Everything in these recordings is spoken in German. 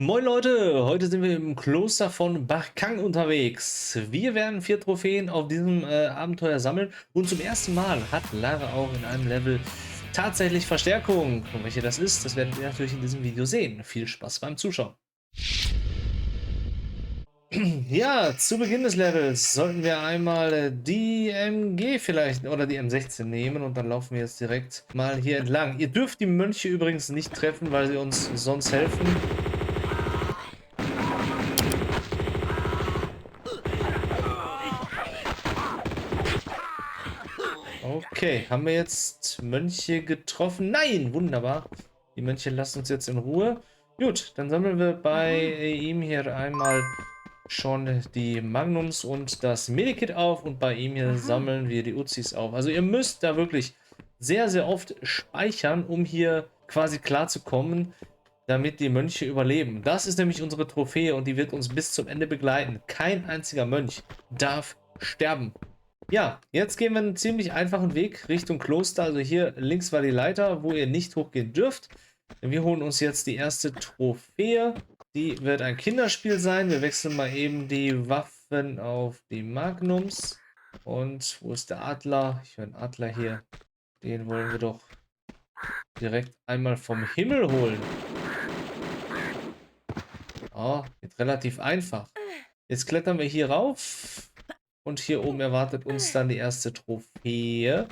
Moin Leute, heute sind wir im Kloster von Barkang unterwegs. Wir werden 4 Trophäen auf diesem Abenteuer sammeln und zum ersten Mal hat Lara auch in einem Level tatsächlich Verstärkung. Und welche das ist, das werdet ihr natürlich in diesem Video sehen. Viel Spaß beim Zuschauen. Ja, zu Beginn des Levels sollten wir einmal die MG vielleicht oder die M16 nehmen und dann laufen wir jetzt direkt mal hier entlang. Ihr dürft die Mönche übrigens nicht treffen, weil sie uns sonst helfen. Okay, haben wir jetzt Mönche getroffen? Nein, wunderbar. Die Mönche lassen uns jetzt in Ruhe. Gut, dann sammeln wir bei ihm hier einmal schon die Magnums und das Medikit auf und bei ihm hier sammeln wir die Uzis auf. Also ihr müsst da wirklich sehr, sehr oft speichern, um hier quasi klarzukommen, damit die Mönche überleben. Das ist nämlich unsere Trophäe und die wird uns bis zum Ende begleiten. Kein einziger Mönch darf sterben. Ja, jetzt gehen wir einen ziemlich einfachen Weg Richtung Kloster. Also hier links war die Leiter, wo ihr nicht hochgehen dürft. Wir holen uns jetzt die erste Trophäe. Die wird ein Kinderspiel sein. Wir wechseln mal eben die Waffen auf die Magnums. Und wo ist der Adler? Ich höre einen Adler hier. Den wollen wir doch direkt einmal vom Himmel holen. Oh, wird relativ einfach. Jetzt klettern wir hier rauf. Und hier oben erwartet uns dann die erste Trophäe.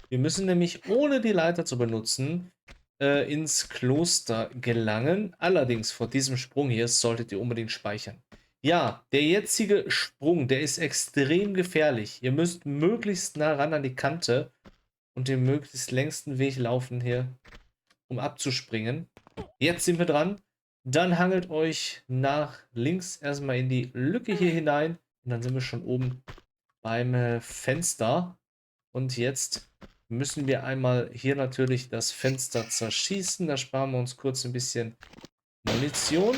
Wir müssen nämlich, ohne die Leiter zu benutzen, ins Kloster gelangen. Allerdings vor diesem Sprung hier solltet ihr unbedingt speichern. Ja, der jetzige Sprung, der ist extrem gefährlich. Ihr müsst möglichst nah ran an die Kante und den möglichst längsten Weg laufen hier, um abzuspringen. Jetzt sind wir dran. Dann hangelt euch nach links erstmal in die Lücke hier hinein. Und dann sind wir schon oben beim Fenster. Und jetzt müssen wir einmal hier natürlich das Fenster zerschießen. Da sparen wir uns kurz ein bisschen Munition.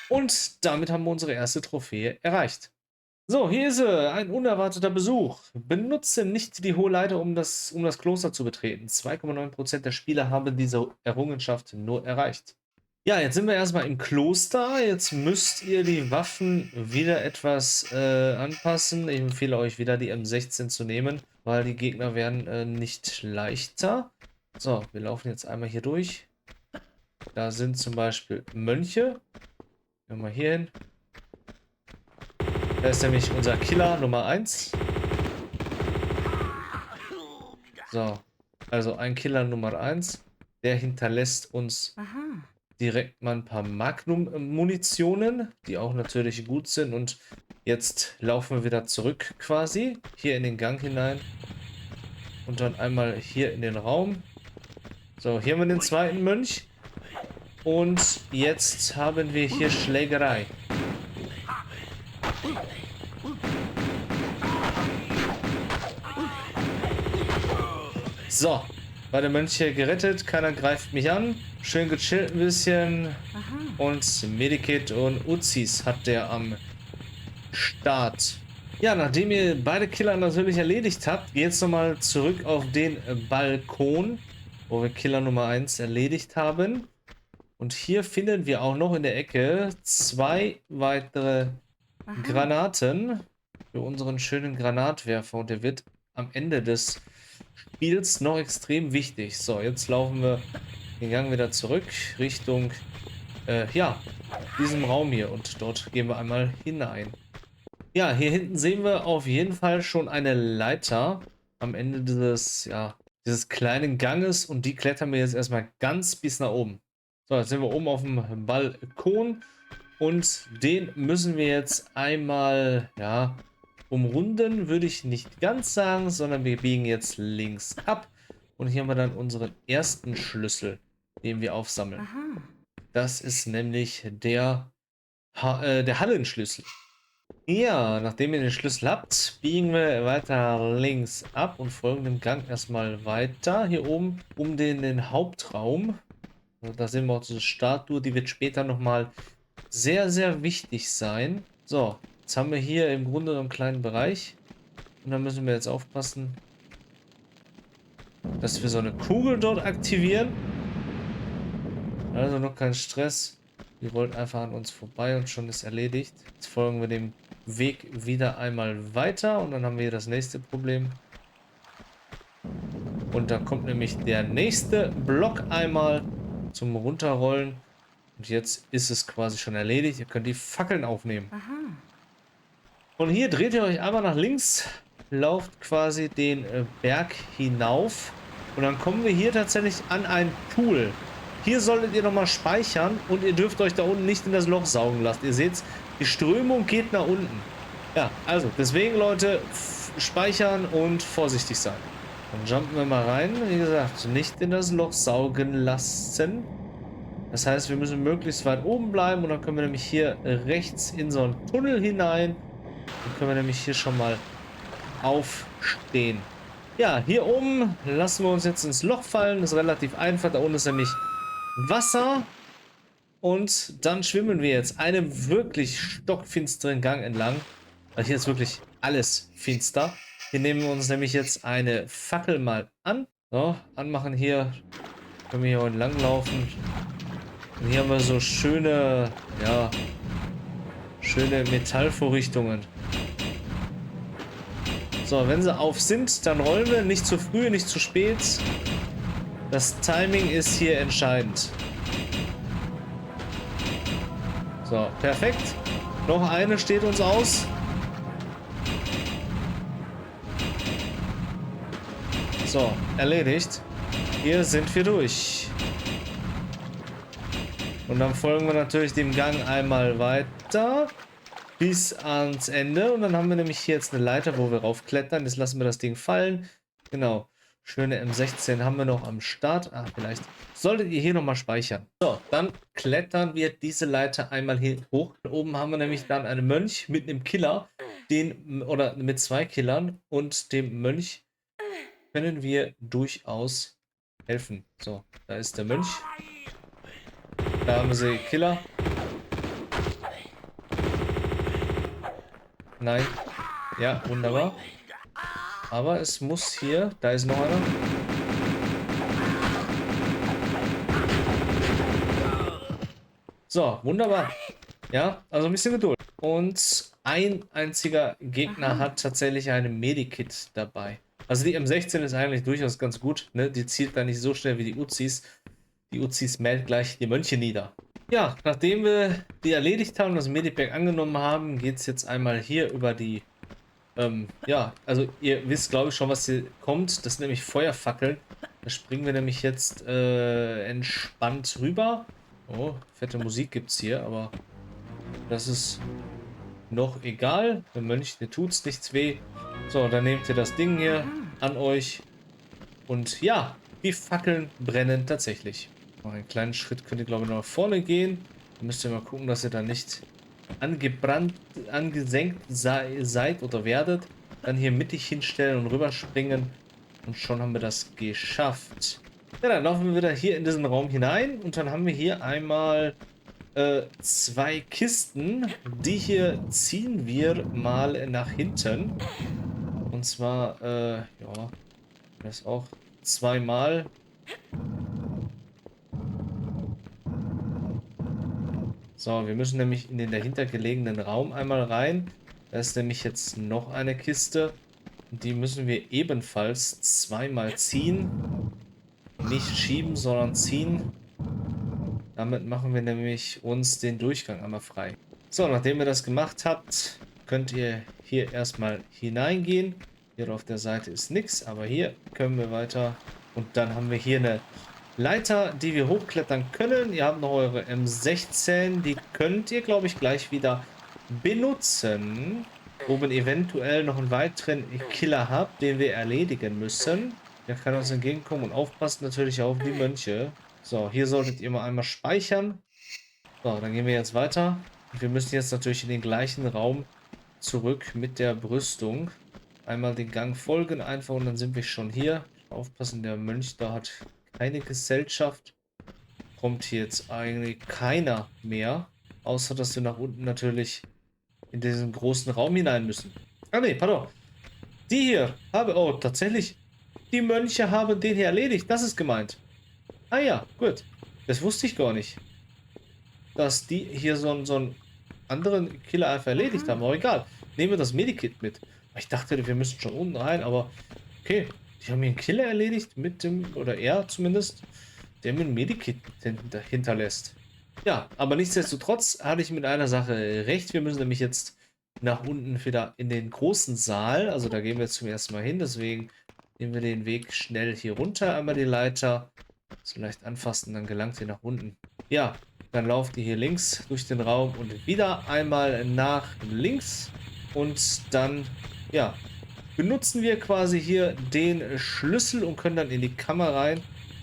Und damit haben wir unsere erste Trophäe erreicht. So, hier ist sie. Ein unerwarteter Besuch. Benutze nicht die hohe Leiter, um das Kloster zu betreten. 2,9% der Spieler haben diese Errungenschaft nur erreicht. Ja, jetzt sind wir erstmal im Kloster. Jetzt müsst ihr die Waffen wieder etwas anpassen. Ich empfehle euch wieder die M16 zu nehmen, weil die Gegner werden nicht leichter. So, wir laufen jetzt einmal hier durch. Da sind zum Beispiel Mönche. Gehen wir mal hier hin. Da ist nämlich unser Killer Nummer 1. So, also ein Killer Nummer 1. Der hinterlässt uns direkt mal ein paar Magnum-Munitionen, die auch natürlich gut sind. Und jetzt laufen wir wieder zurück quasi, hier in den Gang hinein. Und dann einmal hier in den Raum. So, hier haben wir den zweiten Mönch. Und jetzt haben wir hier Schlägerei. So, beide Mönche gerettet, keiner greift mich an. Schön gechillt ein bisschen. Und Medikit und Uzis hat der am Start. Ja, nachdem ihr beide Killer natürlich erledigt habt, geht jetzt nochmal zurück auf den Balkon, wo wir Killer Nummer 1 erledigt haben. Und hier finden wir auch noch in der Ecke 2 weitere Granaten für unseren schönen Granatwerfer. Und der wird am Ende des Spiels noch extrem wichtig. So, jetzt laufen wir den Gang wieder zurück Richtung, ja, diesem Raum hier. Und dort gehen wir einmal hinein. Ja, hier hinten sehen wir auf jeden Fall schon eine Leiter am Ende dieses, ja, dieses kleinen Ganges. Und die klettern wir jetzt erstmal ganz bis nach oben. So, jetzt sind wir oben auf dem Balkon. Und den müssen wir jetzt einmal, ja, umrunden, würde ich nicht ganz sagen, sondern wir biegen jetzt links ab. Und hier haben wir dann unseren ersten Schlüssel, den wir aufsammeln. Das ist nämlich der Hallenschlüssel. Ja, nachdem ihr den Schlüssel habt, biegen wir weiter links ab und folgen dem Gang erstmal weiter. Hier oben um den Hauptraum. Also da sehen wir auch diese Statue, die wird später nochmal sehr, sehr wichtig sein. So, jetzt haben wir hier im Grunde einen kleinen Bereich. Und da müssen wir jetzt aufpassen, dass wir so eine Kugel dort aktivieren. Also noch kein Stress. Die rollt einfach an uns vorbei und schon ist erledigt. Jetzt folgen wir dem Weg wieder einmal weiter und dann haben wir hier das nächste Problem. Und da kommt nämlich der nächste Block einmal zum Runterrollen. Und jetzt ist es quasi schon erledigt. Ihr könnt die Fackeln aufnehmen. Und hier dreht ihr euch einmal nach links, lauft quasi den Berg hinauf. Und dann kommen wir hier tatsächlich an einen Pool. Hier solltet ihr nochmal speichern und ihr dürft euch da unten nicht in das Loch saugen lassen. Ihr seht, die Strömung geht nach unten. Ja, also deswegen Leute, speichern und vorsichtig sein. Dann jumpen wir mal rein. Wie gesagt, nicht in das Loch saugen lassen. Das heißt, wir müssen möglichst weit oben bleiben und dann können wir nämlich hier rechts in so einen Tunnel hinein. Dann können wir nämlich hier schon mal aufstehen. Ja, hier oben lassen wir uns jetzt ins Loch fallen. Das ist relativ einfach. Da unten ist nämlich Wasser. Und dann schwimmen wir jetzt einen wirklich stockfinsteren Gang entlang. Weil hier ist wirklich alles finster. Hier nehmen wir uns nämlich jetzt eine Fackel mal an. So, anmachen hier. Können wir hier entlang laufen. Und hier haben wir so schöne, ja, schöne Metallvorrichtungen. So, wenn sie auf sind, dann rollen wir. Nicht zu früh, nicht zu spät. Das Timing ist hier entscheidend. So, perfekt. Noch eine steht uns aus. So, erledigt. Hier sind wir durch. Und dann folgen wir natürlich dem Gang einmal weiter bis ans Ende. Und dann haben wir nämlich hier jetzt eine Leiter, wo wir raufklettern. Jetzt lassen wir das Ding fallen. Genau. Schöne M16 haben wir noch am Start. Ah, vielleicht solltet ihr hier nochmal speichern. So, dann klettern wir diese Leiter einmal hier hoch. Oben haben wir nämlich dann einen Mönch mit einem Killer. Oder mit 2 Killern. Und dem Mönch können wir durchaus helfen. So, da ist der Mönch. Da haben sie Killer. Nein. Ja, wunderbar. Aber es muss hier... Da ist noch einer. So, wunderbar. Ja, also ein bisschen Geduld. Und ein einziger Gegner hat tatsächlich eine Medikit dabei. Also die M16 ist eigentlich durchaus ganz gut. Ne? Die zielt da nicht so schnell wie die Uzis. Die Uzis mäht gleich die Mönche nieder. Ja, nachdem wir die erledigt haben und das Medipack angenommen haben, geht es jetzt einmal hier über die... ja, also ihr wisst, glaube ich, schon, was hier kommt. Das sind nämlich Feuerfackeln. Da springen wir nämlich jetzt entspannt rüber. Oh, fette Musik gibt es hier, aber das ist noch egal. Der Mönch, der tut's nichts weh. So, dann nehmt ihr das Ding hier an euch. Und ja, die Fackeln brennen tatsächlich. Noch einen kleinen Schritt könnt ihr, glaube ich, nach vorne gehen. Da müsst ihr mal gucken, dass ihr da nicht angebrannt, angesenkt seid oder werdet. Dann hier mittig hinstellen und rüberspringen. Und schon haben wir das geschafft. Ja, dann laufen wir wieder hier in diesen Raum hinein. Und dann haben wir hier einmal 2 Kisten. Die hier ziehen wir mal nach hinten. Und zwar, ja, das auch zweimal. So, wir müssen nämlich in den dahinter gelegenen Raum einmal rein. Da ist nämlich jetzt noch eine Kiste. Die müssen wir ebenfalls zweimal ziehen. Nicht schieben, sondern ziehen. Damit machen wir nämlich uns den Durchgang einmal frei. So, nachdem ihr das gemacht habt, könnt ihr hier erstmal hineingehen. Hier auf der Seite ist nichts, aber hier können wir weiter. Und dann haben wir hier eine Leiter, die wir hochklettern können. Ihr habt noch eure M16. Die könnt ihr, glaube ich, gleich wieder benutzen. Oben eventuell noch einen weiteren Killer habt, den wir erledigen müssen. Der kann uns entgegenkommen und aufpassen natürlich auf die Mönche. So, hier solltet ihr mal einmal speichern. So, dann gehen wir jetzt weiter. Wir müssen jetzt natürlich in den gleichen Raum zurück mit der Brüstung. Einmal den Gang folgen einfach und dann sind wir schon hier. Aufpassen, der Mönch da hat keine Gesellschaft. Kommt hier jetzt eigentlich keiner mehr. Außer, dass wir nach unten natürlich in diesen großen Raum hinein müssen. Ah ne, pardon. Die hier habe... Oh, tatsächlich. Die Mönche haben den hier erledigt. Das ist gemeint. Ah ja, gut. Das wusste ich gar nicht. dass die hier so einen anderen Killer einfach erledigt haben. Aber egal. Nehmen wir das Medikit mit. Ich dachte, wir müssen schon unten rein, aber okay. Die haben hier einen Killer erledigt mit dem, oder er zumindest, der mir ein Medikit hinterlässt. Ja, aber nichtsdestotrotz hatte ich mit einer Sache recht. Wir müssen nämlich jetzt nach unten wieder in den großen Saal. Also da gehen wir jetzt zum ersten Mal hin. Deswegen nehmen wir den Weg schnell hier runter. Einmal die Leiter. So leicht anfassen, dann gelangt ihr nach unten. Ja, dann lauft ihr hier links durch den Raum und wieder einmal nach links. Und dann, ja, benutzen wir quasi hier den Schlüssel und können dann in die Kammer rein.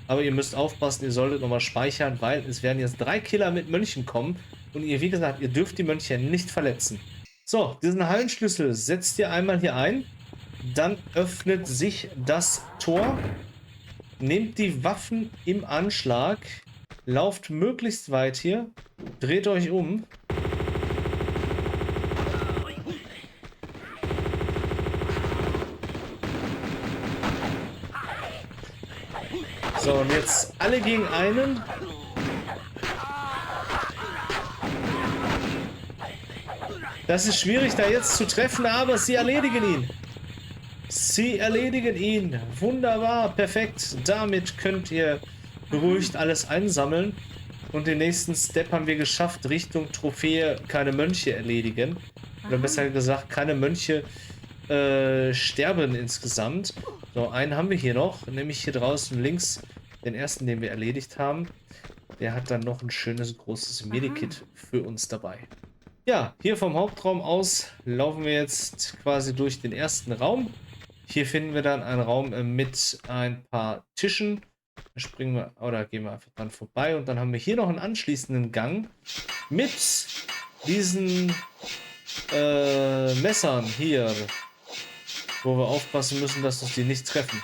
Aber ihr müsst aufpassen, ihr solltet nochmal speichern, weil es werden jetzt 3 Killer mit Mönchen kommen. Und ihr, wie gesagt, ihr dürft die Mönche nicht verletzen. So, diesen Hallenschlüssel setzt ihr einmal hier ein. Dann öffnet sich das Tor. Nehmt die Waffen im Anschlag. Lauft möglichst weit hier. Dreht euch um. So, und jetzt alle gegen einen. Das ist schwierig, da jetzt zu treffen, aber sie erledigen ihn. Sie erledigen ihn. Wunderbar, perfekt. Damit könnt ihr beruhigt alles einsammeln. Und den nächsten Step haben wir geschafft, Richtung Trophäe keine Mönche erledigen. Oder besser gesagt, keine Mönche sterben insgesamt. So, einen haben wir hier noch, nämlich hier draußen links, den ersten, den wir erledigt haben. Der hat dann noch ein schönes, großes Medikit für uns dabei. Ja, hier vom Hauptraum aus laufen wir jetzt quasi durch den ersten Raum. Hier finden wir dann einen Raum mit ein paar Tischen. Da springen wir, oder gehen wir einfach dran vorbei. Und dann haben wir hier noch einen anschließenden Gang mit diesen Messern hier, wo wir aufpassen müssen, dass uns die nicht treffen.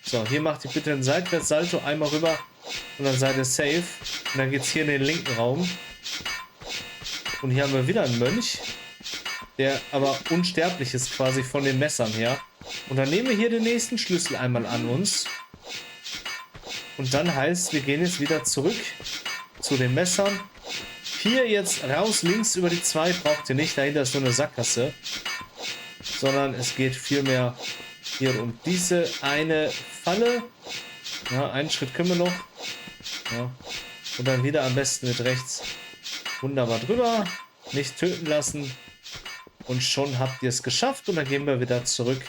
So, hier macht ihr bitte einen Seitwärtssalto, einmal rüber und dann seid ihr safe. Und dann geht es hier in den linken Raum. Und hier haben wir wieder einen Mönch, der aber unsterblich ist quasi von den Messern her. Und dann nehmen wir hier den nächsten Schlüssel einmal an uns. Und dann heißt, wir gehen jetzt wieder zurück zu den Messern. Hier jetzt raus, links über die 2 braucht ihr nicht, dahinter ist nur eine Sackgasse. Sondern es geht vielmehr hier um diese eine Falle. Ja, einen Schritt können wir noch. Ja. Und dann wieder am besten mit rechts. Wunderbar drüber. Nicht töten lassen. Und schon habt ihr es geschafft. Und dann gehen wir wieder zurück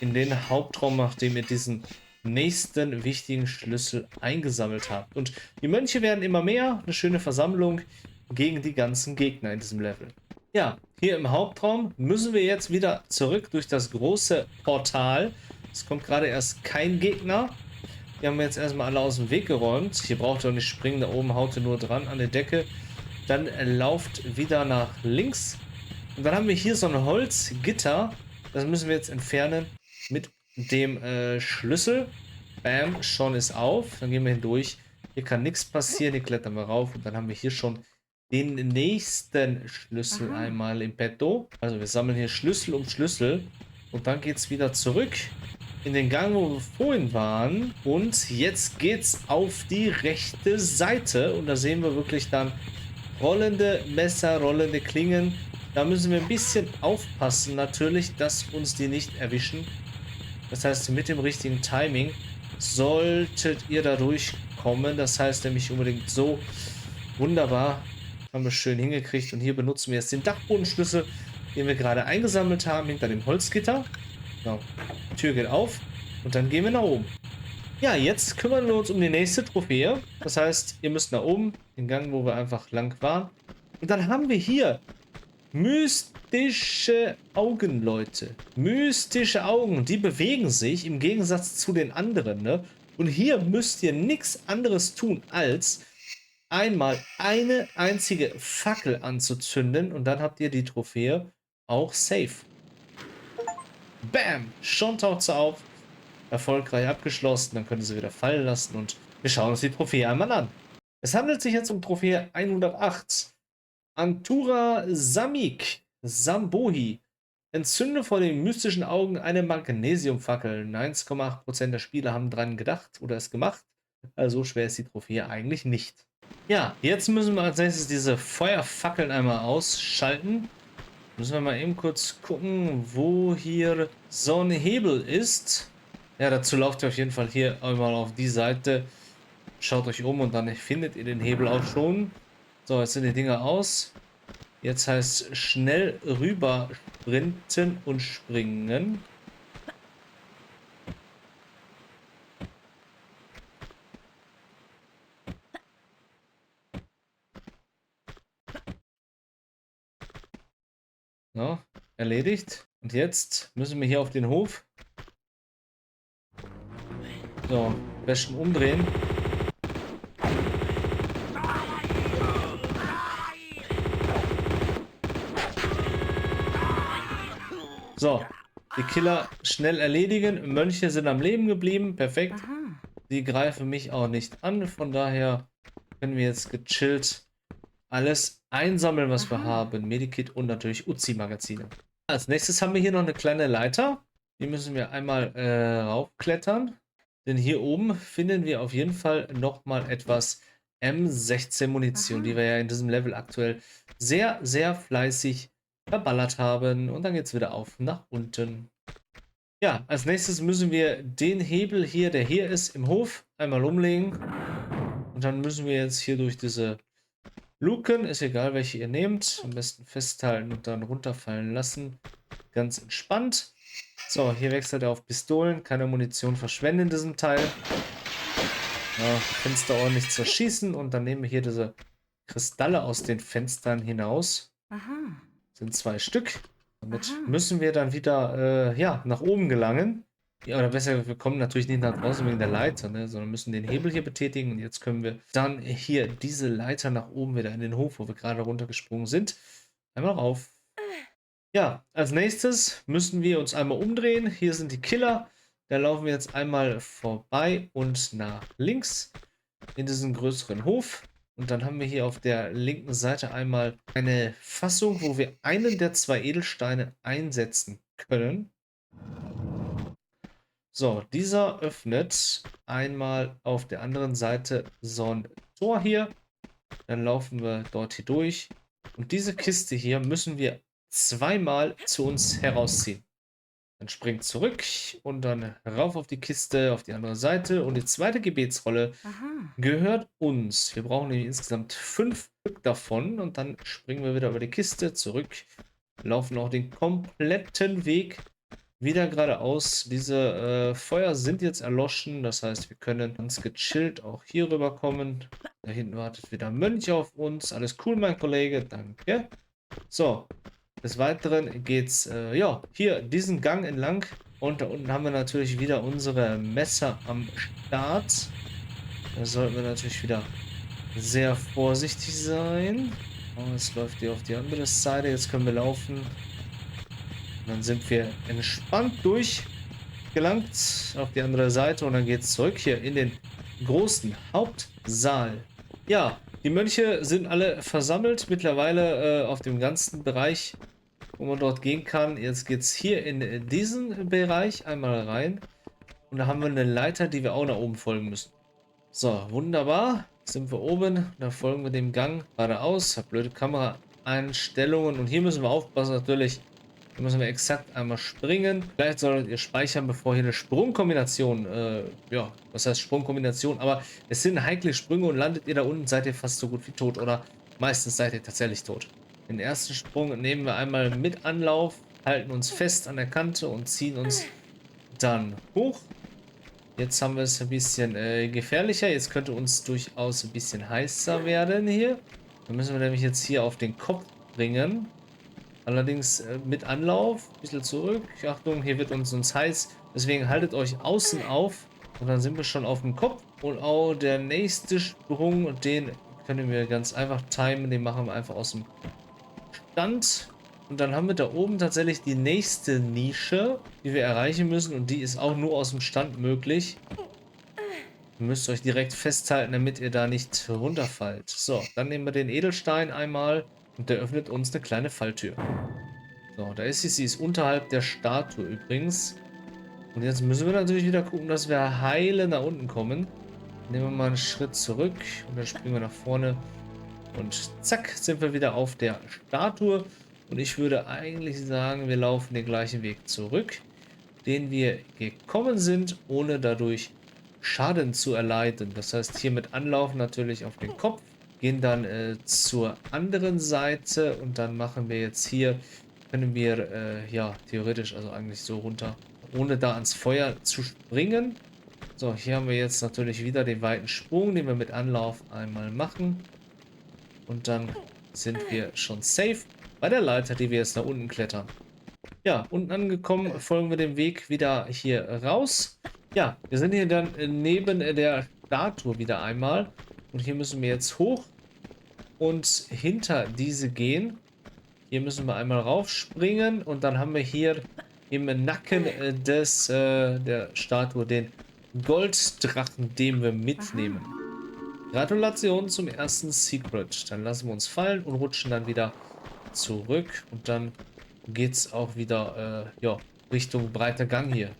in den Hauptraum, nachdem ihr diesen nächsten wichtigen Schlüssel eingesammelt habt. Und die Mönche werden immer mehr. Eine schöne Versammlung gegen die ganzen Gegner in diesem Level. Ja, hier im Hauptraum müssen wir jetzt wieder zurück durch das große Portal. Es kommt gerade erst kein Gegner. Die haben wir jetzt erstmal alle aus dem Weg geräumt. Hier braucht ihr auch nicht springen, da oben haut ihr nur dran an der Decke. Dann lauft wieder nach links. Und dann haben wir hier so ein Holzgitter. Das müssen wir jetzt entfernen mit dem Schlüssel. Bam, schon ist auf. Dann gehen wir hindurch. Hier kann nichts passieren. Hier klettern wir rauf. Und dann haben wir hier schon den nächsten Schlüssel einmal im Petto. Also wir sammeln hier Schlüssel um Schlüssel. Und dann geht es wieder zurück in den Gang, wo wir vorhin waren. Und jetzt geht's auf die rechte Seite. Und da sehen wir wirklich dann rollende Messer, rollende Klingen. Da müssen wir ein bisschen aufpassen natürlich, dass uns die nicht erwischen. Das heißt, mit dem richtigen Timing solltet ihr da durchkommen. Das heißt nämlich unbedingt so. Wunderbar. Haben wir schön hingekriegt. Und hier benutzen wir jetzt den Dachbodenschlüssel, den wir gerade eingesammelt haben, hinter dem Holzgitter. Genau. Die Tür geht auf. Und dann gehen wir nach oben. Ja, jetzt kümmern wir uns um die nächste Trophäe. Das heißt, ihr müsst nach oben, den Gang, wo wir einfach lang waren. Und dann haben wir hier mystische Augen, Leute. Mystische Augen, die bewegen sich im Gegensatz zu den anderen, ne? Und hier müsst ihr nichts anderes tun, als einmal eine einzige Fackel anzuzünden und dann habt ihr die Trophäe auch safe. Bam! Schon taucht sie auf. Erfolgreich abgeschlossen. Dann können sie wieder fallen lassen und wir schauen uns die Trophäe einmal an. Es handelt sich jetzt um Trophäe 108. Antura Samik Sambohi. Entzünde vor den mystischen Augen eine Magnesiumfackel. 1,8% der Spieler haben dran gedacht oder es gemacht. Also so schwer ist die Trophäe eigentlich nicht. Ja, jetzt müssen wir als nächstes diese Feuerfackeln einmal ausschalten. Müssen wir mal eben kurz gucken, wo hier so ein Hebel ist. Ja, dazu lauft ihr auf jeden Fall hier einmal auf die Seite. Schaut euch um und dann findet ihr den Hebel auch schon. So, jetzt sind die Dinger aus. Jetzt heißt schnell rüber sprinten und springen. So, erledigt. Und jetzt müssen wir hier auf den Hof. So, besten umdrehen. So, die Killer schnell erledigen. Mönche sind am Leben geblieben. Perfekt. Aha. Die greifen mich auch nicht an. Von daher können wir jetzt gechillt alles einsammeln, was wir haben. Medikit und natürlich Uzi-Magazine. Als nächstes haben wir hier noch eine kleine Leiter. Die müssen wir einmal raufklettern. Denn hier oben finden wir auf jeden Fall nochmal etwas M16 Munition, die wir ja in diesem Level aktuell sehr, sehr fleißig verballert haben. Und dann geht es wieder auf nach unten. Ja, als nächstes müssen wir den Hebel hier, der hier ist, im Hof einmal umlegen. Und dann müssen wir jetzt hier durch diese Luken, ist egal welche ihr nehmt, am besten festhalten und dann runterfallen lassen. Ganz entspannt. So, hier wechselt er auf Pistolen. Keine Munition verschwenden in diesem Teil. Ja, Fenster ordentlich zerschießen und dann nehmen wir hier diese Kristalle aus den Fenstern hinaus. Aha. Sind 2 Stück. Damit Aha. müssen wir dann wieder ja, nach oben gelangen. Ja, oder besser, wir kommen natürlich nicht nach draußen wegen der Leiter, ne, sondern müssen den Hebel hier betätigen. Und jetzt können wir dann hier diese Leiter nach oben wieder in den Hof, wo wir gerade runtergesprungen sind, einmal rauf. Ja, als nächstes müssen wir uns einmal umdrehen. Hier sind die Killer. Da laufen wir jetzt einmal vorbei und nach links in diesen größeren Hof. Und dann haben wir hier auf der linken Seite einmal eine Fassung, wo wir einen der 2 Edelsteine einsetzen können. So, dieser öffnet einmal auf der anderen Seite so ein Tor hier. Dann laufen wir dort hier durch. Und diese Kiste hier müssen wir zweimal zu uns herausziehen. Dann springt zurück und dann rauf auf die Kiste auf die andere Seite. Und die zweite Gebetsrolle Aha. gehört uns. Wir brauchen nämlich insgesamt 5 Stück davon. Und dann springen wir wieder über die Kiste zurück. Laufen auch den kompletten Weg wieder geradeaus. Diese Feuer sind jetzt erloschen. Das heißt, wir können ganz gechillt auch hier rüber kommen. Da hinten wartet wieder ein Mönch auf uns. Alles cool, mein Kollege. Danke. So, des Weiteren geht's ja, hier diesen Gang entlang. Und da unten haben wir natürlich wieder unsere Messer am Start. Da sollten wir natürlich wieder sehr vorsichtig sein. Oh, jetzt läuft die auf die andere Seite. Jetzt können wir laufen. Und dann sind wir entspannt durchgelangt auf die andere Seite. Und dann geht es zurück hier in den großen Hauptsaal. Ja, die Mönche sind alle versammelt mittlerweile auf dem ganzen Bereich, wo man dort gehen kann. Jetzt geht es hier in diesen Bereich einmal rein. Und da haben wir eine Leiter, die wir auch nach oben folgen müssen. So, wunderbar. Sind wir oben. Da folgen wir dem Gang geradeaus. Hab blöde Kameraeinstellungen. Und hier müssen wir aufpassen natürlich. Hier müssen wir exakt einmal springen. Vielleicht solltet ihr speichern, bevor hier eine Sprungkombination, ja, was heißt Sprungkombination? Aber es sind heikle Sprünge und landet ihr da unten, seid ihr fast so gut wie tot. Oder meistens seid ihr tatsächlich tot. Den ersten Sprung nehmen wir einmal mit Anlauf, halten uns fest an der Kante und ziehen uns dann hoch. Jetzt haben wir es ein bisschen gefährlicher. Jetzt könnte uns durchaus ein bisschen heißer werden hier. Dann müssen wir nämlich jetzt hier auf den Kopf bringen. Allerdings mit Anlauf. Ein bisschen zurück. Achtung, hier wird uns heiß. Deswegen haltet euch außen auf. Und dann sind wir schon auf dem Kopf. Und auch der nächste Sprung, den können wir ganz einfach timen. Den machen wir einfach aus dem Stand. Und dann haben wir da oben tatsächlich die nächste Nische, die wir erreichen müssen. Und die ist auch nur aus dem Stand möglich. Ihr müsst euch direkt festhalten, damit ihr da nicht runterfallt. So, dann nehmen wir den Edelstein einmal. Und der öffnet uns eine kleine Falltür. So, da ist sie. Sie ist unterhalb der Statue übrigens. Und jetzt müssen wir natürlich wieder gucken, dass wir heile nach unten kommen. Nehmen wir mal einen Schritt zurück und dann springen wir nach vorne. Und zack, sind wir wieder auf der Statue. Und ich würde eigentlich sagen, wir laufen den gleichen Weg zurück, den wir gekommen sind, ohne dadurch Schaden zu erleiden. Das heißt, hier mit Anlauf natürlich auf den Kopf. Gehen dann zur anderen Seite und dann machen wir jetzt hier, können wir ja theoretisch also eigentlich so runter, ohne da ans Feuer zu springen. So, hier haben wir jetzt natürlich wieder den weiten Sprung, den wir mit Anlauf einmal machen. Und dann sind wir schon safe bei der Leiter, die wir jetzt nach unten klettern. Ja, unten angekommen, folgen wir dem Weg wieder hier raus. Ja, wir sind hier dann neben der Statue wieder einmal. Und hier müssen wir jetzt hoch und hinter diese gehen. Hier müssen wir einmal raufspringen und dann haben wir hier im Nacken der Statue den Golddrachen, den wir mitnehmen. Gratulation zum ersten Secret. Dann lassen wir uns fallen und rutschen dann wieder zurück. Und dann geht es auch wieder ja, Richtung breiter Gang hier.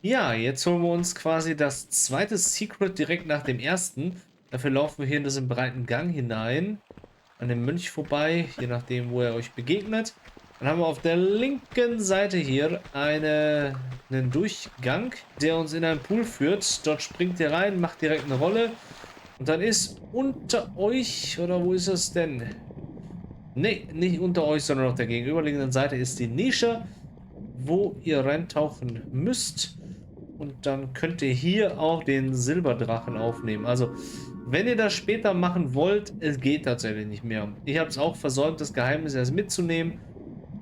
Ja, jetzt holen wir uns quasi das zweite Secret direkt nach dem ersten. Dafür laufen wir hier in diesen breiten Gang hinein. An dem Mönch vorbei, je nachdem, wo er euch begegnet. Dann haben wir auf der linken Seite hier einen Durchgang, der uns in einen Pool führt. Dort springt ihr rein, macht direkt eine Rolle. Und dann ist unter euch, oder wo ist es denn? Ne, nicht unter euch, sondern auf der gegenüberliegenden Seite ist die Nische, wo ihr reintauchen müsst. Und dann könnt ihr hier auch den Silberdrachen aufnehmen. Also, wenn ihr das später machen wollt, es geht tatsächlich nicht mehr. Ich habe es auch versäumt, das Geheimnis erst mitzunehmen.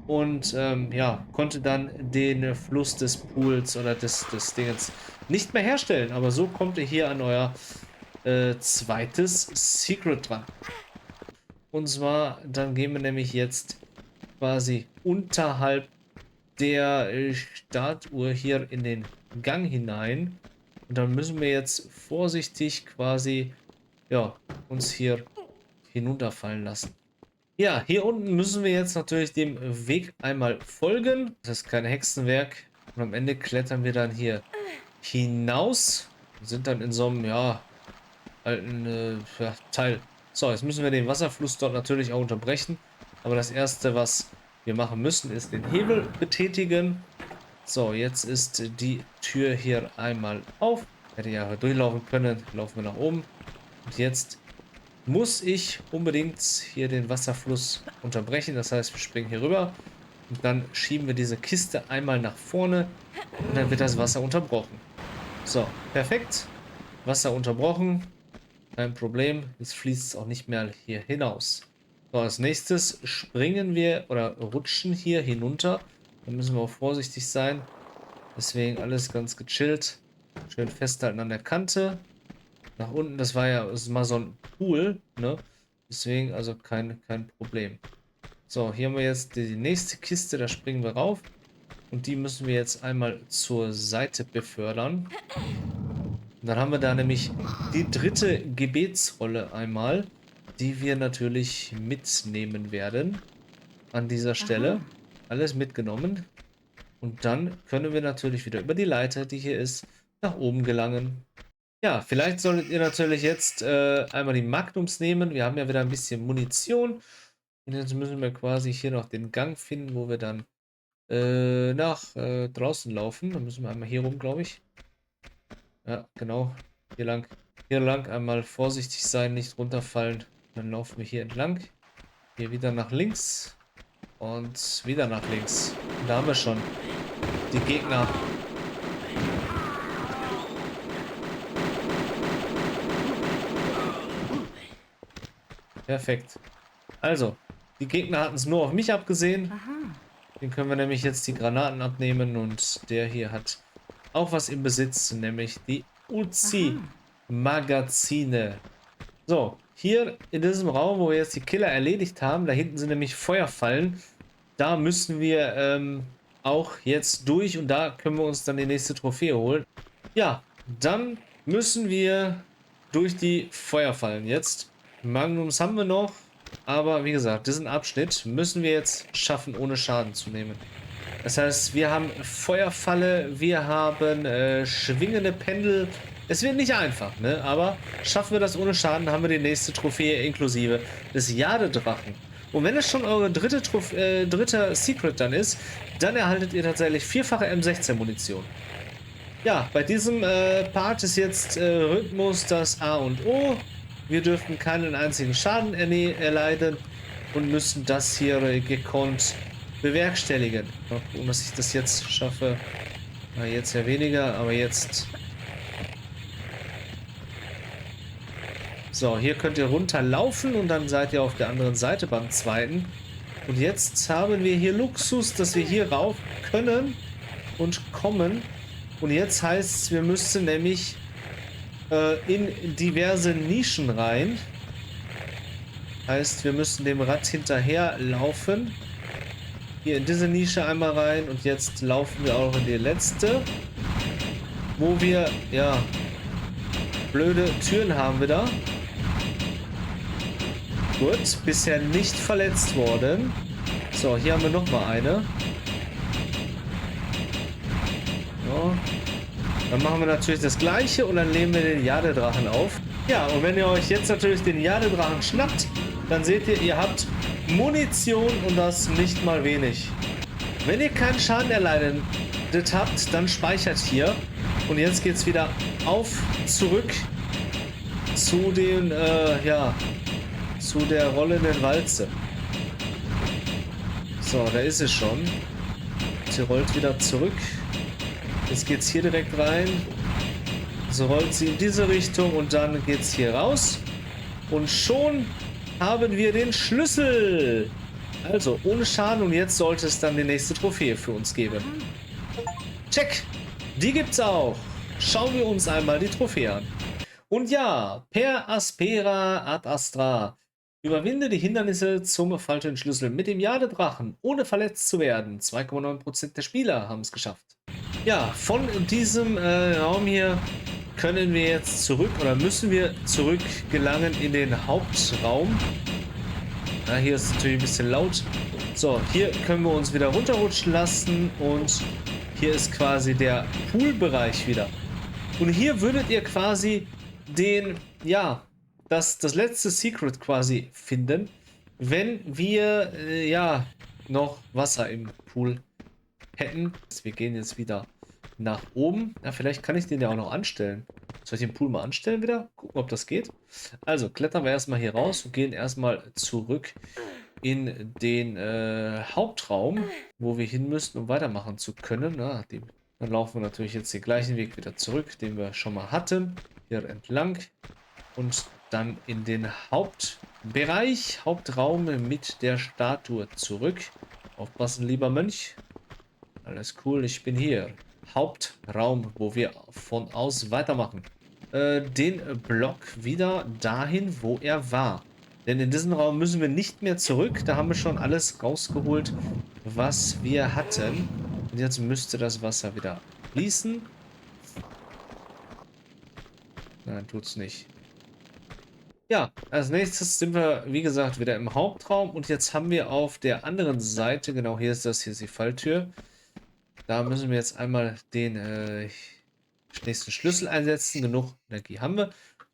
Und ja, konnte dann den Fluss des Pools oder des Dingens nicht mehr herstellen. Aber so kommt ihr hier an euer zweites Secret dran. Und zwar, dann gehen wir nämlich jetzt quasi unterhalb der Statue hier in den Gang hinein. Und dann müssen wir jetzt vorsichtig quasi, ja, uns hier hinunterfallen lassen. Ja, hier unten müssen wir jetzt natürlich dem Weg einmal folgen. Das ist kein Hexenwerk. Und am Ende klettern wir dann hier hinaus. Und sind dann in so einem, ja, alten ja, Teil. So, jetzt müssen wir den Wasserfluss dort natürlich auch unterbrechen. Aber das erste, was wir machen müssen, ist den Hebel betätigen. So, jetzt ist die Tür hier einmal auf. Hätte ja durchlaufen können. Laufen wir nach oben. Und jetzt muss ich unbedingt hier den Wasserfluss unterbrechen. Das heißt, wir springen hier rüber. Und dann schieben wir diese Kiste einmal nach vorne. Und dann wird das Wasser unterbrochen. So, perfekt. Wasser unterbrochen. Kein Problem. Jetzt fließt es auch nicht mehr hier hinaus. So, als nächstes springen wir oder rutschen hier hinunter. Da müssen wir auch vorsichtig sein. Deswegen alles ganz gechillt. Schön festhalten an der Kante. Nach unten, das war ja mal so ein Pool, ne? Deswegen also kein Problem. So, hier haben wir jetzt die nächste Kiste, da springen wir rauf. Und die müssen wir jetzt einmal zur Seite befördern. Und dann haben wir da nämlich die dritte Gebetsrolle einmal, die wir natürlich mitnehmen werden. An dieser Stelle. Aha. Alles mitgenommen. Und dann können wir natürlich wieder über die Leiter, die hier ist, nach oben gelangen. Ja, vielleicht solltet ihr natürlich jetzt einmal die Magnums nehmen. Wir haben ja wieder ein bisschen Munition. Und jetzt müssen wir quasi hier noch den Gang finden, wo wir dann nach draußen laufen. Dann müssen wir einmal hier rum, glaube ich. Ja, genau. Hier lang. Hier lang einmal vorsichtig sein, nicht runterfallen. Dann laufen wir hier entlang. Hier wieder nach links. Und wieder nach links. Und da haben wir schon die Gegner. Perfekt. Also, die Gegner hatten es nur auf mich abgesehen. Aha. Den können wir nämlich jetzt die Granaten abnehmen. Und der hier hat auch was im Besitz, nämlich die Uzi-Magazine. So, hier in diesem Raum, wo wir jetzt die Killer erledigt haben, da hinten sind nämlich Feuerfallen. Da müssen wir auch jetzt durch und da können wir uns dann die nächste Trophäe holen. Ja, dann müssen wir durch die Feuerfallen jetzt. Magnums haben wir noch, aber wie gesagt, diesen Abschnitt müssen wir jetzt schaffen, ohne Schaden zu nehmen. Das heißt, wir haben Feuerfalle, wir haben schwingende Pendel Es wird nicht einfach, ne? Aber schaffen wir das ohne Schaden, haben wir die nächste Trophäe inklusive des Jadedrachen. Und wenn es schon eure dritter Secret dann ist, dann erhaltet ihr tatsächlich vierfache M16-Munition. Ja, bei diesem Part ist jetzt Rhythmus das A und O. Wir dürfen keinen einzigen Schaden erleiden und müssen das hier gekonnt bewerkstelligen. Mal gucken, dass ich das jetzt schaffe. Na, jetzt ja weniger, aber jetzt. So, hier könnt ihr runterlaufen und dann seid ihr auf der anderen Seite beim zweiten. Und jetzt haben wir hier Luxus, dass wir hier rauf können und kommen. Und jetzt heißt es, wir müssten nämlich in diverse Nischen rein. Heißt, wir müssen dem Rad hinterher laufen. Hier in diese Nische einmal rein und jetzt laufen wir auch in die letzte. Wo wir, ja, blöde Türen haben wir da. Gut, bisher nicht verletzt worden. So, hier haben wir nochmal eine. So. Dann machen wir natürlich das gleiche und dann nehmen wir den Jadedrachen auf. Ja, und wenn ihr euch jetzt natürlich den Jadedrachen schnappt, dann seht ihr, ihr habt Munition und das nicht mal wenig. Wenn ihr keinen Schaden erleidet habt, dann speichert hier. Und jetzt geht's wieder zurück zu den, ja, zu der rollenden Walze. So, da ist es schon. Sie rollt wieder zurück. Jetzt geht's hier direkt rein. So rollt sie in diese Richtung und dann geht's hier raus. Und schon haben wir den Schlüssel. Also, ohne Schaden und jetzt sollte es dann die nächste Trophäe für uns geben. Check! Die gibt's auch. Schauen wir uns einmal die Trophäe an. Und ja, per Aspera ad Astra. Überwinde die Hindernisse zum falschen Schlüssel mit dem Jadedrachen, ohne verletzt zu werden. 2,9% der Spieler haben es geschafft. Ja, von diesem Raum hier können wir jetzt zurück oder müssen wir zurück gelangen in den Hauptraum. Ja, hier ist es natürlich ein bisschen laut. So, hier können wir uns wieder runterrutschen lassen und hier ist quasi der Poolbereich wieder. Und hier würdet ihr quasi den, ja, das letzte Secret quasi finden, wenn wir, ja, noch Wasser im Pool hätten. Wir gehen jetzt wieder nach oben. Ja, vielleicht kann ich den ja auch noch anstellen. Soll ich den Pool mal anstellen wieder? Gucken, ob das geht. Also, klettern wir erstmal hier raus und gehen erstmal zurück in den Hauptraum, wo wir hin müssten, um weitermachen zu können. Na, dann laufen wir natürlich jetzt den gleichen Weg wieder zurück, den wir schon mal hatten. Hier entlang und dann in den Hauptbereich, Hauptraum mit der Statue zurück. Aufpassen, lieber Mönch. Alles cool, ich bin hier. Hauptraum, wo wir von aus weitermachen. Den Block wieder dahin, wo er war. Denn in diesem Raum müssen wir nicht mehr zurück. Da haben wir schon alles rausgeholt, was wir hatten. Und jetzt müsste das Wasser wieder fließen. Nein, tut's nicht. Ja, als nächstes sind wir, wie gesagt, wieder im Hauptraum. Und jetzt haben wir auf der anderen Seite, genau hier ist das, hier ist die Falltür. Da müssen wir jetzt einmal den nächsten Schlüssel einsetzen. Genug Energie haben wir.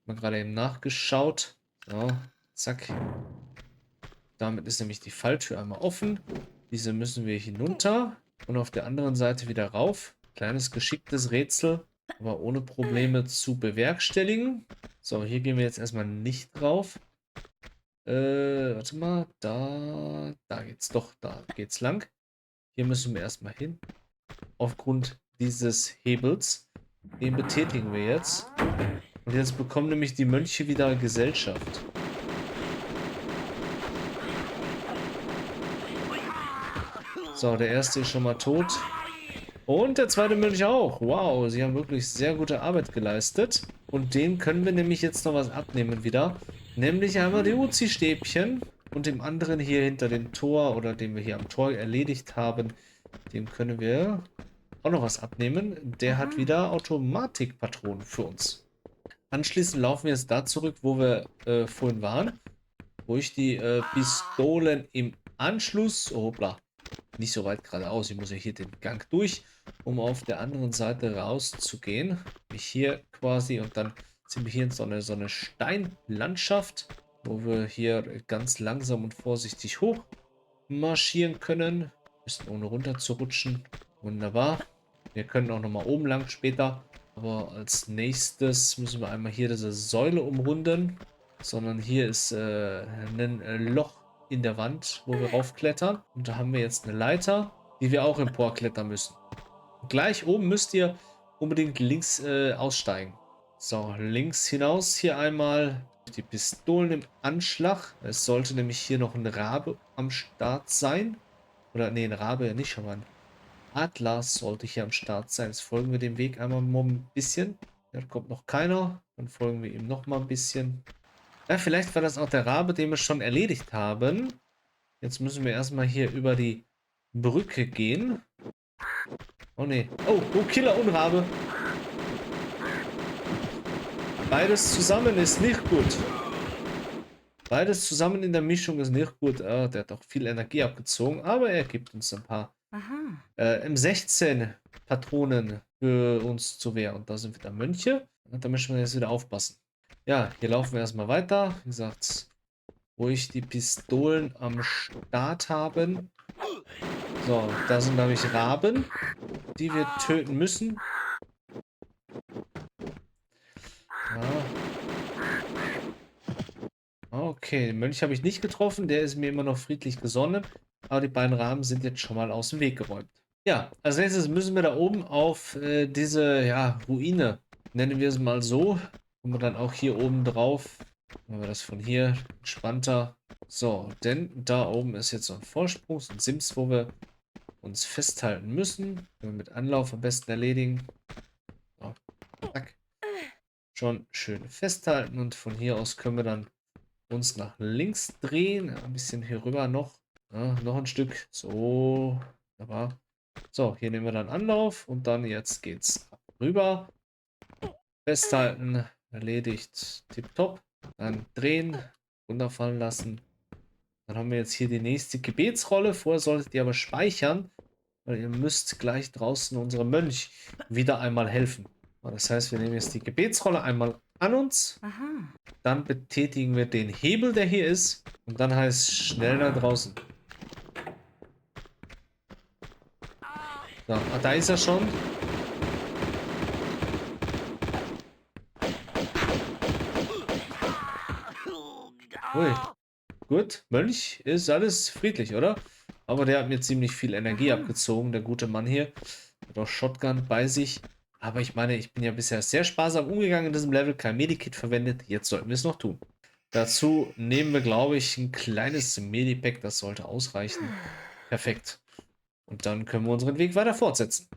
Mal gerade eben nachgeschaut. So, zack. Damit ist nämlich die Falltür einmal offen. Diese müssen wir hinunter und auf der anderen Seite wieder rauf. Kleines geschicktes Rätsel, aber ohne Probleme zu bewerkstelligen. So, hier gehen wir jetzt erstmal nicht drauf. Warte mal, da geht's doch, da geht's lang. Hier müssen wir erstmal hin. Aufgrund dieses Hebels. Den betätigen wir jetzt. Und jetzt bekommen nämlich die Mönche wieder Gesellschaft. So, der erste ist schon mal tot. Und der zweite Mönch auch. Wow, sie haben wirklich sehr gute Arbeit geleistet. Und dem können wir nämlich jetzt noch was abnehmen wieder. Nämlich einmal die Uzi-Stäbchen. Und dem anderen hier hinter dem Tor oder den wir hier am Tor erledigt haben, dem können wir auch noch was abnehmen. Der hat wieder Automatikpatronen für uns. Anschließend laufen wir jetzt da zurück, wo wir vorhin waren. Wo ich die Pistolen im Anschluss, oh, hoppla, nicht so weit geradeaus. Ich muss ja hier den Gang durch, um auf der anderen Seite rauszugehen. Wie hier quasi. Und dann sind wir hier in so eine Steinlandschaft, wo wir hier ganz langsam und vorsichtig hoch marschieren können. Bisschen ohne runter zu rutschen. Wunderbar. Wir können auch nochmal oben lang später. Aber als nächstes müssen wir einmal hier diese Säule umrunden. Sondern hier ist ein Loch in der Wand, wo wir raufklettern. Und da haben wir jetzt eine Leiter, die wir auch emporklettern müssen. Gleich oben müsst ihr unbedingt links aussteigen. So, links hinaus hier einmal die Pistolen im Anschlag. Es sollte nämlich hier noch ein Rabe am Start sein. Oder, nee, ein Rabe ja nicht, aber ein Adler sollte hier am Start sein. Jetzt folgen wir dem Weg einmal ein bisschen. Da kommt noch keiner. Dann folgen wir ihm noch mal ein bisschen. Ja, vielleicht war das auch der Rabe, den wir schon erledigt haben. Jetzt müssen wir erstmal hier über die Brücke gehen. Oh ne. Oh, oh, Killer und Rabe. Beides zusammen ist nicht gut. Beides zusammen in der Mischung ist nicht gut. Der hat auch viel Energie abgezogen, aber er gibt uns ein paar M16 Patronen für uns zur Wehr. Und da sind wieder Mönche. Und da müssen wir jetzt wieder aufpassen. Ja, hier laufen wir erstmal weiter. Wie gesagt, ruhig die Pistolen am Start haben. So, da sind nämlich Raben, die wir töten müssen. Ja. Okay, den Mönch habe ich nicht getroffen. Der ist mir immer noch friedlich gesonnen. Aber die beiden Raben sind jetzt schon mal aus dem Weg geräumt. Ja, als nächstes müssen wir da oben auf diese ja, Ruine, nennen wir es mal so. Kommen wir dann auch hier oben drauf. Machen wir das von hier entspannter. So, denn da oben ist jetzt so ein Vorsprung, so ein Sims, wo wir uns festhalten müssen. Können wir mit Anlauf am besten erledigen. So, zack. Schon schön festhalten und von hier aus können wir dann uns nach links drehen. Ein bisschen hier rüber noch. Ja, noch ein Stück. So, wunderbar. So, hier nehmen wir dann Anlauf und dann jetzt geht's rüber. Festhalten, erledigt, tipptopp. Dann drehen, runterfallen lassen. Dann haben wir jetzt hier die nächste Gebetsrolle. Vorher solltet ihr aber speichern, weil ihr müsst gleich draußen unserem Mönch wieder einmal helfen. Das heißt, wir nehmen jetzt die Gebetsrolle einmal an uns. Dann betätigen wir den Hebel, der hier ist. Und dann heißt schnell nach draußen. So, da ist er schon. Ui. Gut, Mönch ist alles friedlich, oder? Aber der hat mir ziemlich viel Energie abgezogen, der gute Mann hier. Hat auch Shotgun bei sich. Aber ich meine, ich bin ja bisher sehr sparsam umgegangen in diesem Level, kein Medikit verwendet. Jetzt sollten wir es noch tun. Dazu nehmen wir, glaube ich, ein kleines Medipack. Das sollte ausreichen. Perfekt. Und dann können wir unseren Weg weiter fortsetzen.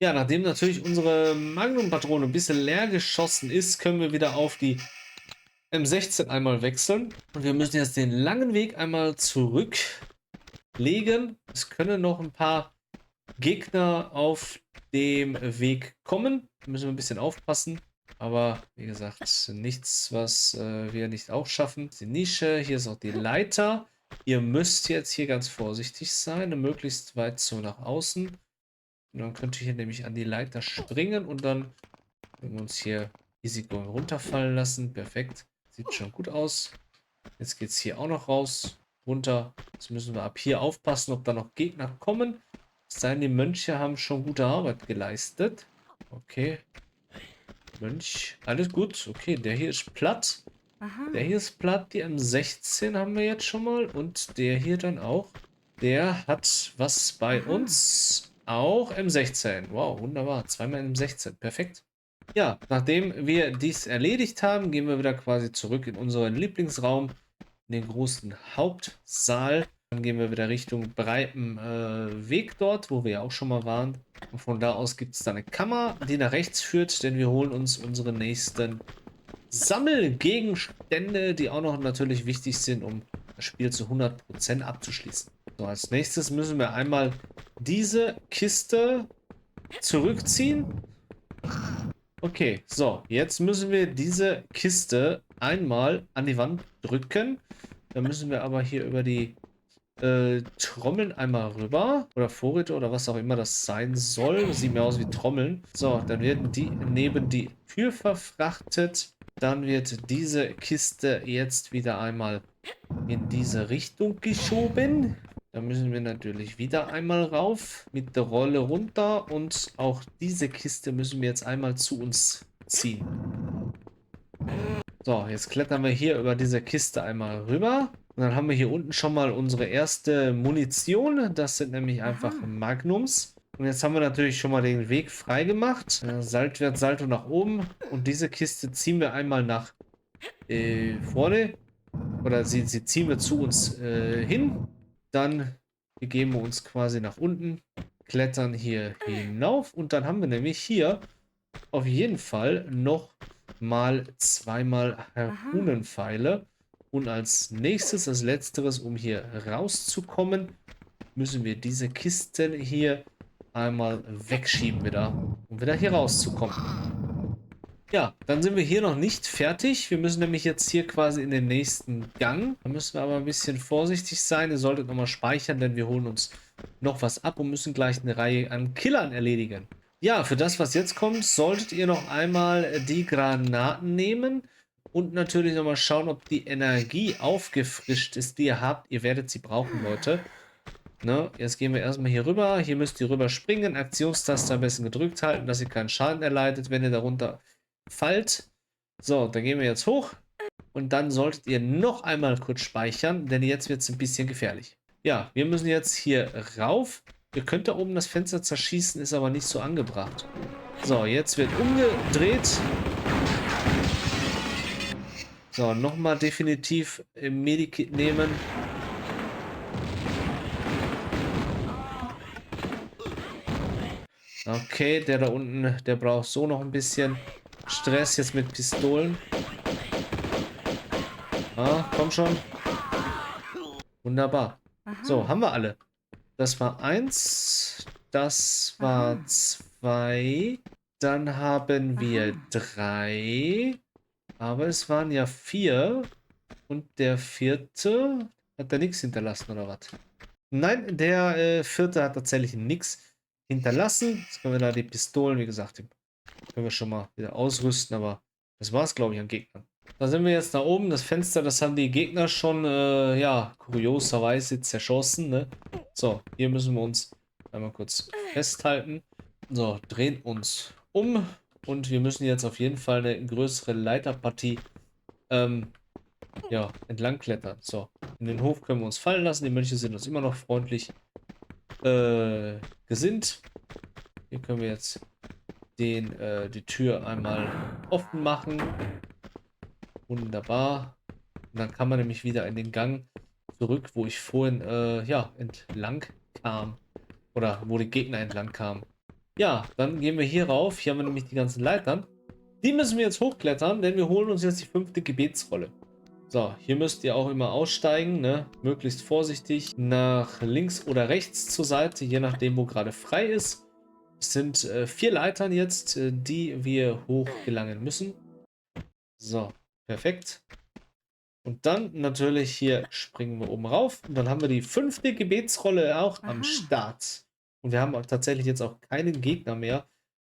Ja, nachdem natürlich unsere Magnum-Patrone ein bisschen leer geschossen ist, können wir wieder auf die M16 einmal wechseln. Und wir müssen jetzt den langen Weg einmal zurücklegen. Es können noch ein paar Gegner auf dem Weg kommen. Da müssen wir ein bisschen aufpassen. Aber wie gesagt, nichts, was wir nicht auch schaffen. Die Nische, hier ist auch die Leiter. Ihr müsst jetzt hier ganz vorsichtig sein, möglichst weit so nach außen. Und dann könnt ihr hier nämlich an die Leiter springen und dann können wir uns hier easy going runterfallen lassen. Perfekt. Sieht schon gut aus. Jetzt geht es hier auch noch raus, runter. Jetzt müssen wir ab hier aufpassen, ob da noch Gegner kommen. Es sei denn, die Mönche haben schon gute Arbeit geleistet. Okay. Mönch, alles gut. Okay, der hier ist platt. Der hier ist platt. Die M16 haben wir jetzt schon mal. Und der hier dann auch. Der hat was bei uns. Auch M16. Wow, wunderbar. Zweimal M16. Perfekt. Ja, nachdem wir dies erledigt haben, gehen wir wieder quasi zurück in unseren Lieblingsraum, in den großen Hauptsaal. Dann gehen wir wieder Richtung breiten Weg dort, wo wir ja auch schon mal waren. Und von da aus gibt es dann eine Kammer, die nach rechts führt, denn wir holen uns unsere nächsten Sammelgegenstände, die auch noch natürlich wichtig sind, um das Spiel zu 100% abzuschließen. So, als nächstes müssen wir einmal diese Kiste zurückziehen. Okay, so, jetzt müssen wir diese Kiste einmal an die Wand drücken. Dann müssen wir aber hier über die Trommeln einmal rüber. Oder Vorräte oder was auch immer das sein soll. Das sieht mir aus wie Trommeln. So, dann werden die neben die Tür verfrachtet. Dann wird diese Kiste jetzt wieder einmal in diese Richtung geschoben. Da müssen wir natürlich wieder einmal rauf mit der Rolle runter und auch diese Kiste müssen wir jetzt einmal zu uns ziehen. So, jetzt klettern wir hier über diese Kiste einmal rüber. Und dann haben wir hier unten schon mal unsere erste Munition. Das sind nämlich einfach Magnums. Und jetzt haben wir natürlich schon mal den Weg frei gemacht. Seitwärts, Salto nach oben. Und diese Kiste ziehen wir einmal nach vorne. Oder sie ziehen wir zu uns hin. Dann begeben wir uns quasi nach unten. Klettern hier hinauf. Und dann haben wir nämlich hier auf jeden Fall noch mal zweimal Harpunenpfeile. Und als nächstes, als letzteres, um hier rauszukommen, müssen wir diese Kisten hier einmal wegschieben wieder, um wieder hier rauszukommen. Ja, dann sind wir hier noch nicht fertig. Wir müssen nämlich jetzt hier quasi in den nächsten Gang. Da müssen wir aber ein bisschen vorsichtig sein. Ihr solltet nochmal speichern, denn wir holen uns noch was ab und müssen gleich eine Reihe an Killern erledigen. Ja, für das, was jetzt kommt, solltet ihr noch einmal die Granaten nehmen und natürlich nochmal schauen, ob die Energie aufgefrischt ist, die ihr habt. Ihr werdet sie brauchen, Leute. Ne? Jetzt gehen wir erstmal hier rüber. Hier müsst ihr rüber springen. Aktionstaste am besten gedrückt halten, dass ihr keinen Schaden erleidet, wenn ihr darunter fallt. So, dann gehen wir jetzt hoch. Und dann solltet ihr noch einmal kurz speichern, denn jetzt wird es ein bisschen gefährlich. Ja, wir müssen jetzt hier rauf. Ihr könnt da oben das Fenster zerschießen, ist aber nicht so angebracht. So, jetzt wird umgedreht. So, nochmal definitiv Medikit nehmen. Okay, der da unten, der braucht so noch ein bisschen Stress jetzt mit Pistolen. Ah, komm schon. Wunderbar. So, haben wir alle. Das war 1. Das war 2. Dann haben wir 3. Aber es waren ja 4. Und der 4. hat da nichts hinterlassen, oder was? Nein, der 4. hat tatsächlich nichts hinterlassen. Jetzt können wir da die Pistolen, wie gesagt, können wir schon mal wieder ausrüsten. Aber das war es, glaube ich, an Gegnern. Da sind wir jetzt da oben. Das Fenster, das haben die Gegner schon, ja, kurioserweise zerschossen, ne? So, hier müssen wir uns einmal kurz festhalten. So, drehen uns um. Und wir müssen jetzt auf jeden Fall eine größere Leiterpartie, ja, entlang klettern. So, in den Hof können wir uns fallen lassen. Die Mönche sind uns immer noch freundlich gesinnt. Hier können wir jetzt die Tür einmal offen machen. Wunderbar. Und dann kann man nämlich wieder in den Gang zurück, wo ich vorhin, ja, entlang kam. Oder wo die Gegner entlang kamen. Ja, dann gehen wir hier rauf. Hier haben wir nämlich die ganzen Leitern. Die müssen wir jetzt hochklettern, denn wir holen uns jetzt die 5. Gebetsrolle. So, hier müsst ihr auch immer aussteigen, ne? Möglichst vorsichtig nach links oder rechts zur Seite, je nachdem, wo gerade frei ist. Es sind 4 Leitern jetzt, die wir hochgelangen müssen. So, perfekt. Und dann natürlich hier springen wir oben rauf. Und dann haben wir die 5. Gebetsrolle auch am Start. Und wir haben auch tatsächlich jetzt auch keinen Gegner mehr,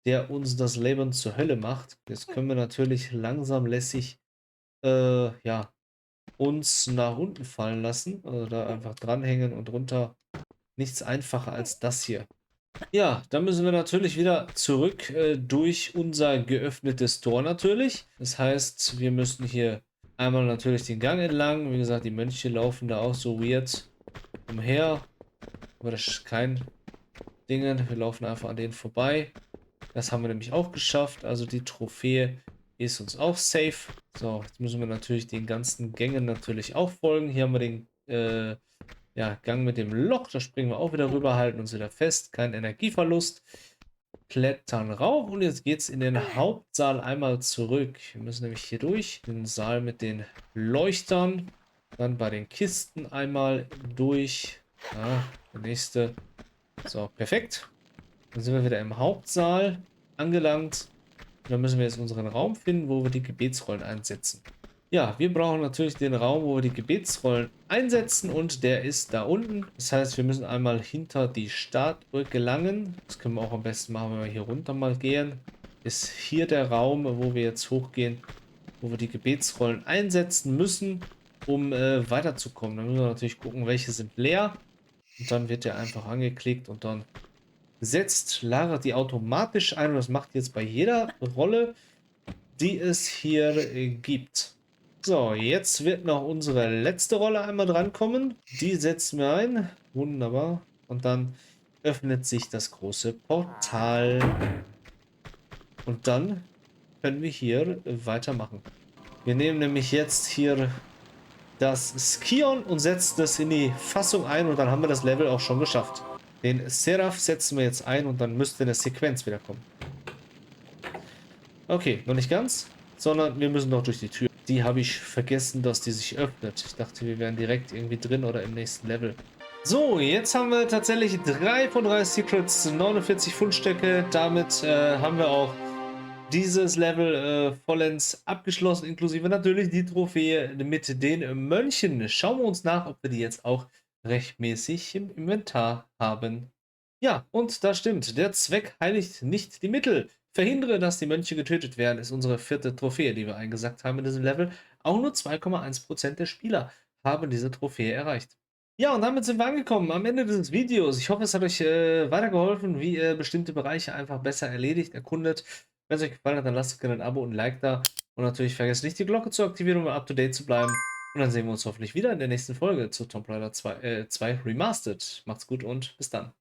der uns das Leben zur Hölle macht. Jetzt können wir natürlich langsam lässig, ja, uns nach unten fallen lassen. Also da einfach dranhängen und runter. Nichts einfacher als das hier. Ja, dann müssen wir natürlich wieder zurück durch unser geöffnetes Tor natürlich. Das heißt, wir müssen hier einmal natürlich den Gang entlang. Wie gesagt, die Mönche laufen da auch so weird umher. Aber das ist kein Ding. Wir laufen einfach an denen vorbei. Das haben wir nämlich auch geschafft. Also die Trophäe ist uns auch safe. So, jetzt müssen wir natürlich den ganzen Gängen natürlich auch folgen. Hier haben wir den ja, Gang mit dem Loch. Da springen wir auch wieder rüber, halten uns wieder fest. Kein Energieverlust. Klettern rauf und jetzt geht es in den Hauptsaal einmal zurück. Wir müssen nämlich hier durch. Den Saal mit den Leuchtern. Dann bei den Kisten einmal durch. Ja, der nächste. So, perfekt. Dann sind wir wieder im Hauptsaal angelangt. Und dann müssen wir jetzt unseren Raum finden, wo wir die Gebetsrollen einsetzen. Ja, wir brauchen natürlich den Raum, wo wir die Gebetsrollen einsetzen und der ist da unten. Das heißt, wir müssen einmal hinter die Statue gelangen. Das können wir auch am besten machen, wenn wir hier runter mal gehen. Ist hier der Raum, wo wir jetzt hochgehen, wo wir die Gebetsrollen einsetzen müssen, um weiterzukommen. Dann müssen wir natürlich gucken, welche sind leer. Und dann wird der einfach angeklickt und dann lagert die automatisch ein. Und das macht jetzt bei jeder Rolle, die es hier gibt. So, jetzt wird noch unsere letzte Rolle einmal drankommen. Die setzen wir ein. Wunderbar. Und dann öffnet sich das große Portal. Und dann können wir hier weitermachen. Wir nehmen nämlich jetzt hier das Skion und setzen das in die Fassung ein und dann haben wir das Level auch schon geschafft. Den Seraph setzen wir jetzt ein und dann müsste eine Sequenz wieder kommen. Okay, noch nicht ganz, sondern wir müssen noch durch die Tür. Die habe ich vergessen, dass die sich öffnet. Ich dachte, wir wären direkt irgendwie drin oder im nächsten Level. So, jetzt haben wir tatsächlich 3 von 3 Secrets, 49 Fundstücke. Damit haben wir auch dieses Level vollends abgeschlossen, inklusive natürlich die Trophäe mit den Mönchen. Schauen wir uns nach, ob wir die jetzt auch rechtmäßig im Inventar haben. Ja, und das stimmt. Der Zweck heiligt nicht die Mittel. Verhindere, dass die Mönche getötet werden, ist unsere 4. Trophäe, die wir eingesackt haben in diesem Level. Auch nur 2,1% der Spieler haben diese Trophäe erreicht. Ja, und damit sind wir angekommen am Ende dieses Videos. Ich hoffe, es hat euch weitergeholfen, wie ihr bestimmte Bereiche einfach besser erledigt, erkundet. Wenn es euch gefallen hat, dann lasst gerne ein Abo und ein Like da. Und natürlich vergesst nicht, die Glocke zu aktivieren, um up to date zu bleiben. Und dann sehen wir uns hoffentlich wieder in der nächsten Folge zu Tomb Raider 2 Remastered. Macht's gut und bis dann.